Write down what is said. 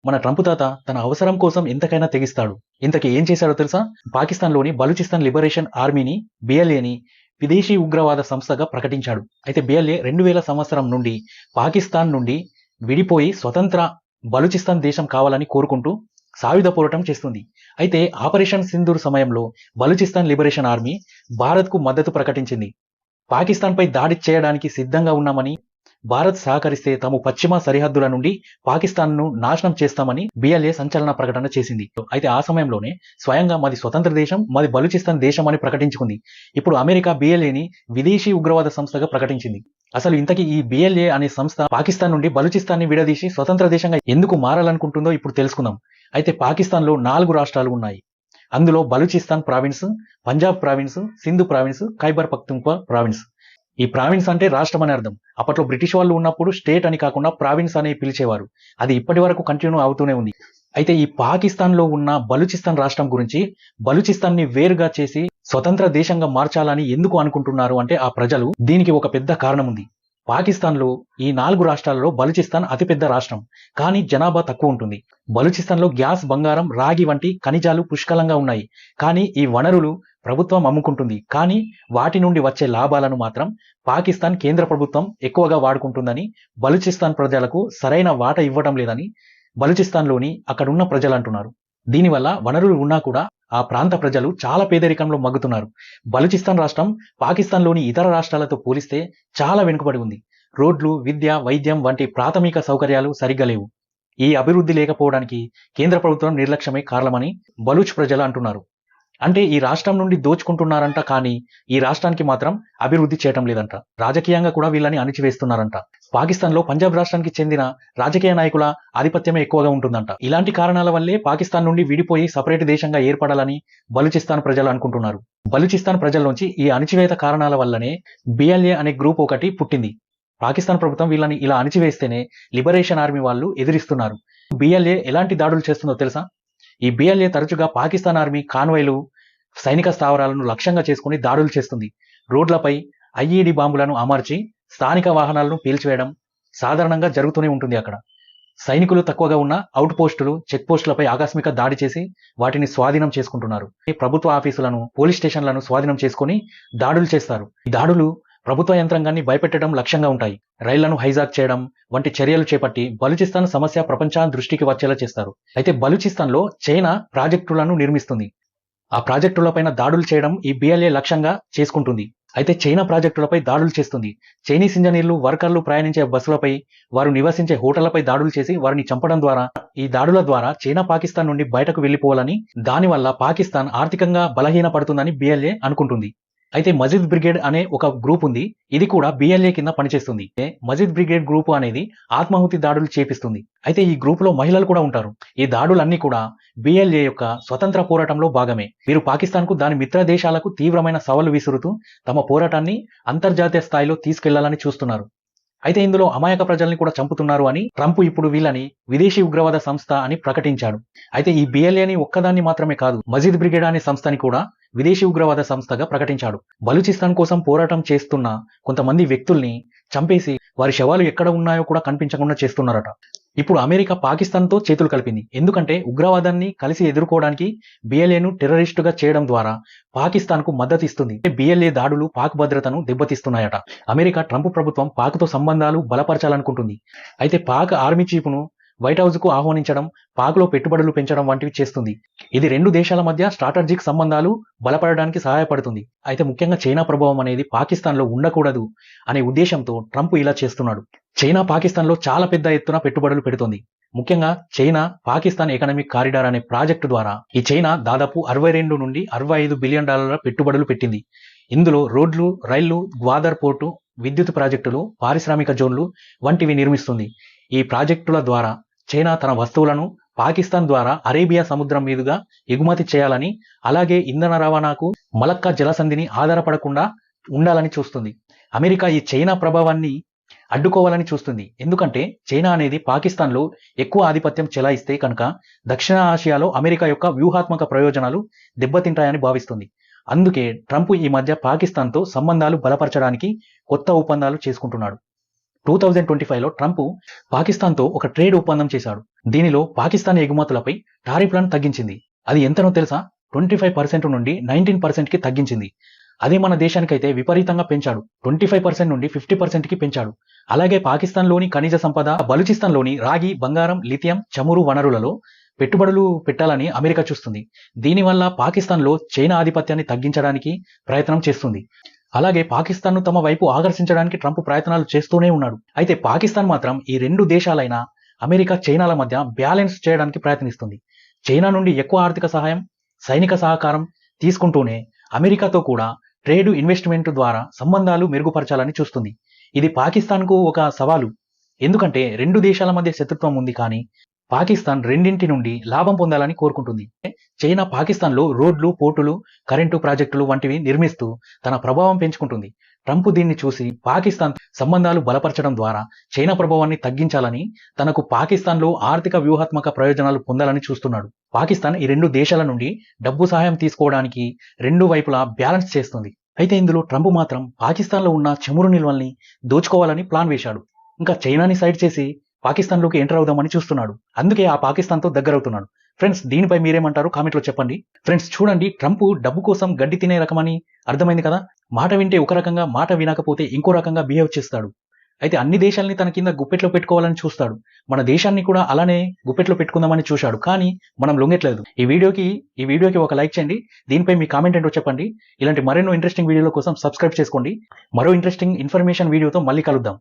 మన ట్రంప్ తాత తన అవసరం కోసం ఎంతకైనా తెగిస్తాడు. ఇంతకీ ఏం చేశాడో తెలుసా? పాకిస్తాన్లోని బలూచిస్తాన్ లిబరేషన్ ఆర్మీని, బిఎల్ఏని విదేశీ ఉగ్రవాద సంస్థగా ప్రకటించాడు. అయితే బిఎల్ఏ 2000 సంవత్సరం నుండి పాకిస్తాన్ నుండి విడిపోయి స్వతంత్ర బలూచిస్తాన్ దేశం కావాలని కోరుకుంటూ సాయుధ పోరాటం చేస్తుంది. అయితే ఆపరేషన్ సింధూర్ సమయంలో బలూచిస్తాన్ లిబరేషన్ ఆర్మీ భారత్కు మద్దతు ప్రకటించింది. పాకిస్తాన్పై దాడి చేయడానికి సిద్ధంగా ఉన్నామని, భారత్ సహకరిస్తే తాము పశ్చిమ సరిహద్దుల నుండి పాకిస్తాన్ను నాశనం చేస్తామని బిఎల్ఏ సంచలన ప్రకటన చేసింది. అయితే ఆ సమయంలోనే స్వయంగా మాది స్వతంత్ర దేశం, మాది బలూచిస్తాన్ దేశం అని ప్రకటించుకుంది. ఇప్పుడు అమెరికా బిఎల్ఏని విదేశీ ఉగ్రవాద సంస్థగా ప్రకటించింది. అసలు ఇంతకీ ఈ బిఎల్ఏ అనే సంస్థ పాకిస్తాన్ నుండి బలూచిస్తాన్ని విడదీసి స్వతంత్ర దేశంగా ఎందుకు మారాలనుకుంటుందో ఇప్పుడు తెలుసుకుందాం. అయితే పాకిస్తాన్లో 4 రాష్ట్రాలు ఉన్నాయి. అందులో Balochistan province, Punjab province, Sindhu province, Khyber Pakhtunkhwa province. ఈ ప్రావిన్స్ అంటే రాష్ట్రం అని అర్థం. అప్పట్లో బ్రిటిష్ వాళ్ళు ఉన్నప్పుడు స్టేట్ అని కాకుండా ప్రావిన్స్ అని పిలిచేవారు. అది ఇప్పటి వరకు కంటిన్యూ అవుతూనే ఉంది. అయితే ఈ పాకిస్తాన్లో ఉన్న బలూచిస్తాన్ రాష్ట్రం గురించి, బలూచిస్తాన్ని వేరుగా చేసి స్వతంత్ర దేశంగా మార్చాలని ఎందుకు అనుకుంటున్నారు అంటే ఆ ప్రజలు, దీనికి ఒక పెద్ద కారణం ఉంది. పాకిస్తాన్లో ఈ 4 రాష్ట్రాలలో బలూచిస్తాన్ అతిపెద్ద రాష్ట్రం, కానీ జనాభా తక్కువ ఉంటుంది. బలూచిస్తాన్లో గ్యాస్, బంగారం, రాగి వంటి ఖనిజాలు పుష్కలంగా ఉన్నాయి. కానీ ఈ వనరులు ప్రభుత్వం అమ్ముకుంటుంది. కానీ వాటి నుండి వచ్చే లాభాలను మాత్రం పాకిస్తాన్ కేంద్ర ప్రభుత్వం ఎక్కువగా వాడుకుంటుందని, బలూచిస్తాన్ ప్రజలకు సరైన వాటా ఇవ్వడం లేదని బలూచిస్తాన్లోని అక్కడున్న ప్రజలు అంటున్నారు. దీనివల్ల వనరులు ఉన్నా కూడా ఆ ప్రాంత ప్రజలు చాలా పేదరికంలో మగ్గుతున్నారు. బలూచిస్తాన్ రాష్ట్రం పాకిస్తాన్లోని ఇతర రాష్ట్రాలతో పోలిస్తే చాలా వెనుకబడి ఉంది. రోడ్లు, విద్య, వైద్యం వంటి ప్రాథమిక సౌకర్యాలు సరిగ్గా లేవు. ఈ అభివృద్ధి లేకపోవడానికి కేంద్ర ప్రభుత్వం నిర్లక్ష్యమే కారణమని బలూచ్ ప్రజలు అంటున్నారు. అంటే ఈ రాష్ట్రం నుండి దోచుకుంటున్నారంట, కానీ ఈ రాష్ట్రానికి మాత్రం అభివృద్ధి చేయటం లేదంట. రాజకీయంగా కూడా వీళ్ళని అణిచివేస్తున్నారంట. పాకిస్తాన్లో పంజాబ్ రాష్ట్రానికి చెందిన రాజకీయ నాయకుల ఆధిపత్యమే ఎక్కువగా ఉంటుందంట. ఇలాంటి కారణాల వల్లే పాకిస్తాన్ నుండి విడిపోయి సపరేట్ దేశంగా ఏర్పడాలని బలూచిస్తాన్ ప్రజలు అనుకుంటున్నారు. బలూచిస్తాన్ ప్రజల్లోంచి ఈ అణిచివేత కారణాల వల్లనే బిఎల్ఏ అనే గ్రూప్ ఒకటి పుట్టింది. పాకిస్తాన్ ప్రభుత్వం వీళ్ళని ఇలా అణిచివేస్తేనే లిబరేషన్ ఆర్మీ వాళ్ళు ఎదిరిస్తున్నారు. బిఎల్ఏ ఎలాంటి దాడులు చేస్తుందో తెలుసా? ఈ బిఎల్ఏ తరచుగా పాకిస్తాన్ ఆర్మీ కాన్వాయ్లు, సైనిక స్థావరాలను లక్ష్యంగా చేసుకుని దాడులు చేస్తుంది. రోడ్లపై ఐఈడీ బాంబులను అమర్చి స్థానిక వాహనాలను పేల్చివేయడం సాధారణంగా జరుగుతూనే ఉంటుంది. అక్కడ సైనికులు తక్కువగా ఉన్న అవుట్ పోస్టులు, చెక్ పోస్టులపై ఆకస్మిక దాడి చేసి వాటిని స్వాధీనం చేసుకుంటున్నారు. ఈ ప్రభుత్వ ఆఫీసులను, పోలీస్ స్టేషన్లను స్వాధీనం చేసుకుని దాడులు చేస్తారు. ఈ దాడులు ప్రభుత్వ యంత్రాంగాన్ని భయపెట్టడం లక్ష్యంగా ఉంటాయి. రైళ్లను హైజాక్ చేయడం వంటి చర్యలు చేపట్టి బలూచిస్తాన్ సమస్య ప్రపంచాన్ని దృష్టికి వచ్చేలా చేస్తారు. అయితే బలూచిస్తాన్లో చైనా ప్రాజెక్టులను నిర్మిస్తుంది. ఆ ప్రాజెక్టులపైన దాడులు చేయడం ఈ బిఎల్ఏ లక్ష్యంగా చేసుకుంటుంది. అయితే చైనా ప్రాజెక్టులపై దాడులు చేస్తుంది. చైనీస్ ఇంజనీర్లు, వర్కర్లు ప్రయాణించే బస్సులపై, వారు నివసించే హోటళ్లపై దాడులు చేసి వారిని చంపడం ద్వారా, ఈ దాడుల ద్వారా చైనా పాకిస్తాన్ నుండి బయటకు వెళ్లిపోవాలని, దానివల్ల పాకిస్తాన్ ఆర్థికంగా బలహీనపడుతుందని బిఎల్ఏ అనుకుంటుంది. అయితే మజిద్ బ్రిగేడ్ అనే ఒక గ్రూప్ ఉంది. ఇది కూడా బిఎల్ఏ కింద పనిచేస్తుంది. మజిద్ బ్రిగేడ్ గ్రూప్ అనేది ఆత్మాహుతి దాడులు చేపిస్తుంది. అయితే ఈ గ్రూప్ లో మహిళలు కూడా ఉంటారు. ఈ దాడులన్నీ కూడా బిఎల్ఏ యొక్క స్వతంత్ర పోరాటంలో భాగమే. వీరు పాకిస్తాన్ కు, దాని మిత్ర దేశాలకు తీవ్రమైన సవాలు విసురుతూ తమ పోరాటాన్ని అంతర్జాతీయ స్థాయిలో తీసుకెళ్లాలని చూస్తున్నారు. అయితే ఇందులో అమాయక ప్రజల్ని కూడా చంపుతున్నారు అని ట్రంప్ ఇప్పుడు వీళ్ళని విదేశీ ఉగ్రవాద సంస్థ అని ప్రకటించాడు. అయితే ఈ బిఎల్ఏని ఒక్కదాన్ని మాత్రమే కాదు, మజిద్ బ్రిగేడ్ అనే సంస్థని కూడా విదేశీ ఉగ్రవాద సంస్థగా ప్రకటించాడు. బలూచిస్తాన్ కోసం పోరాటం చేస్తున్న కొంతమంది వ్యక్తుల్ని చంపేసి వారి శవాలు ఎక్కడ ఉన్నాయో కూడా కనిపించకుండా చేస్తున్నారట. ఇప్పుడు అమెరికా పాకిస్తాన్తో చేతులు కలిపింది. ఎందుకంటే ఉగ్రవాదాన్ని కలిసి ఎదుర్కోవడానికి బిఎల్ఏను టెర్రరిస్టుగా చేయడం ద్వారా పాకిస్తాన్కు మద్దతు ఇస్తుంది. బిఎల్ఏ దాడులు పాక్ భద్రతను దెబ్బతీస్తున్నాయట. అమెరికా ట్రంప్ ప్రభుత్వం పాక్తో సంబంధాలు బలపరచాలనుకుంటుంది. అయితే పాక్ ఆర్మీ చీఫ్ను వైట్ హౌస్ కు ఆహ్వానించడం, పాక్లో పెట్టుబడులు పెంచడం వంటివి చేస్తుంది. ఇది 2 దేశాల మధ్య స్ట్రాటజిక్ సంబంధాలు బలపడడానికి సహాయపడుతుంది. అయితే ముఖ్యంగా చైనా ప్రభావం అనేది పాకిస్తాన్లో ఉండకూడదు అనే ఉద్దేశంతో ట్రంప్ ఇలా చేస్తున్నాడు. చైనా పాకిస్తాన్లో చాలా పెద్ద ఎత్తున పెట్టుబడులు పెడుతుంది. ముఖ్యంగా చైనా పాకిస్తాన్ ఎకనామిక్ కారిడార్ అనే ప్రాజెక్టు ద్వారా ఈ చైనా దాదాపు 62 నుండి 65 బిలియన్ డాలర్ల పెట్టుబడులు పెట్టింది. ఇందులో రోడ్లు, రైళ్లు, గ్వాదర్ పోర్టు, విద్యుత్ ప్రాజెక్టులు, పారిశ్రామిక జోన్లు వంటివి నిర్మిస్తుంది. ఈ ప్రాజెక్టుల ద్వారా చైనా తన వస్తువులను పాకిస్తాన్ ద్వారా అరేబియా సముద్రం మీదుగా ఎగుమతి చేయాలని, అలాగే ఇంధన రవాణాకు మలక్కా జలసంధిని ఆధారపడకుండా ఉండాలని చూస్తుంది. అమెరికా ఈ చైనా ప్రభావాన్ని అడ్డుకోవాలని చూస్తుంది. ఎందుకంటే చైనా అనేది పాకిస్తాన్లో ఎక్కువ ఆధిపత్యం చెలాయిస్తే కనుక దక్షిణ ఆసియాలో అమెరికా యొక్క వ్యూహాత్మక ప్రయోజనాలు దెబ్బతింటాయని భావిస్తుంది. అందుకే ట్రంప్ ఈ మధ్య పాకిస్తాన్తో సంబంధాలు బలపరచడానికి కొత్త ఒప్పందాలు చేసుకుంటున్నాడు. 2025లో ట్రంప్ పాకిస్తాన్తో ఒక ట్రేడ్ ఒప్పందం చేశాడు. దీనిలో పాకిస్తాన్ ఎగుమతులపై టారిఫ్లను తగ్గించింది. అది ఎంతనో తెలుసా? 25% నుండి 19%కి తగ్గించింది. అదే మన దేశానికైతే విపరీతంగా పెంచాడు. 25% నుండి 50%కి పెంచాడు. అలాగే పాకిస్తాన్లోని ఖనిజ సంపద, బలూచిస్తాన్లోని రాగి, బంగారం, లిథియం, చమురు వనరులలో పెట్టుబడులు పెట్టాలని అమెరికా చూస్తుంది. దీనివల్ల పాకిస్తాన్లో చైనా ఆధిపత్యాన్ని తగ్గించడానికి ప్రయత్నం చేస్తుంది. అలాగే పాకిస్తాన్ను తమ వైపు ఆకర్షించడానికి ట్రంప్ ప్రయత్నాలు చేస్తూనే ఉన్నాడు. అయితే పాకిస్తాన్ మాత్రం ఈ రెండు దేశాలైన అమెరికా, చైనాల మధ్య బ్యాలెన్స్ చేయడానికి ప్రయత్నిస్తుంది. చైనా నుండి ఎక్కువ ఆర్థిక సహాయం, సైనిక సహకారం తీసుకుంటూనే అమెరికాతో కూడా ట్రేడ్, ఇన్వెస్ట్మెంట్ ద్వారా సంబంధాలు మెరుగుపరచాలని చూస్తుంది. ఇది పాకిస్తాన్కు ఒక సవాలు. ఎందుకంటే రెండు దేశాల మధ్య శత్రుత్వం ఉంది, కానీ పాకిస్తాన్ రెండింటి నుండి లాభం పొందాలని కోరుకుంటుంది. చైనా పాకిస్తాన్లో రోడ్లు, పోర్టులు, కరెంటు ప్రాజెక్టులు వంటివి నిర్మిస్తూ తన ప్రభావం పెంచుకుంటుంది. ట్రంప్ దీన్ని చూసి పాకిస్తాన్ సంబంధాలు బలపరచడం ద్వారా చైనా ప్రభావాన్ని తగ్గించాలని, తనకు పాకిస్తాన్లో ఆర్థిక వ్యూహాత్మక ప్రయోజనాలు పొందాలని చూస్తున్నాడు. పాకిస్తాన్ ఈ రెండు దేశాల నుండి డబ్బు సహాయం తీసుకోవడానికి రెండు వైపులా బ్యాలెన్స్ చేస్తుంది. అయితే ఇందులో ట్రంప్ మాత్రం పాకిస్తాన్లో ఉన్న చమురు నిల్వల్ని దోచుకోవాలని ప్లాన్ వేశాడు. ఇంకా చైనాని సైడ్ చేసి పాకిస్తాన్లోకి ఎంటర్ అవుదామని చూస్తున్నాడు. అందుకే ఆ పాకిస్తాన్తో దగ్గరవుతున్నాడు. ఫ్రెండ్స్, దీనిపై మీరేమంటారు? కామెంట్లో చెప్పండి. ఫ్రెండ్స్ చూడండి, ట్రంప్ డబ్బు కోసం గడ్డి తినే రకమని అర్థమైంది కదా. మాట వింటే ఒక రకంగా, మాట వినకపోతే ఇంకో రకంగా బిహేవ్ చేస్తాడు. అయితే అన్ని దేశాలని తన కింద గుప్పెట్లో పెట్టుకోవాలని చూస్తాడు. మన దేశాన్ని కూడా అలానే గుప్పెట్లో పెట్టుకుందామని చూశాడు, కానీ మనం లొంగట్లేదు. ఈ వీడియోకి ఒక లైక్ చేయండి. దీనిపై మీ కామెంట్ ఏంటో చెప్పండి. ఇలాంటి మరెన్నో ఇంట్రెస్టింగ్ వీడియోల కోసం సబ్స్క్రైబ్ చేసుకోండి. మరో ఇంట్రెస్టింగ్ ఇన్ఫర్మేషన్ వీడియోతో మళ్ళీ కలుద్దాం.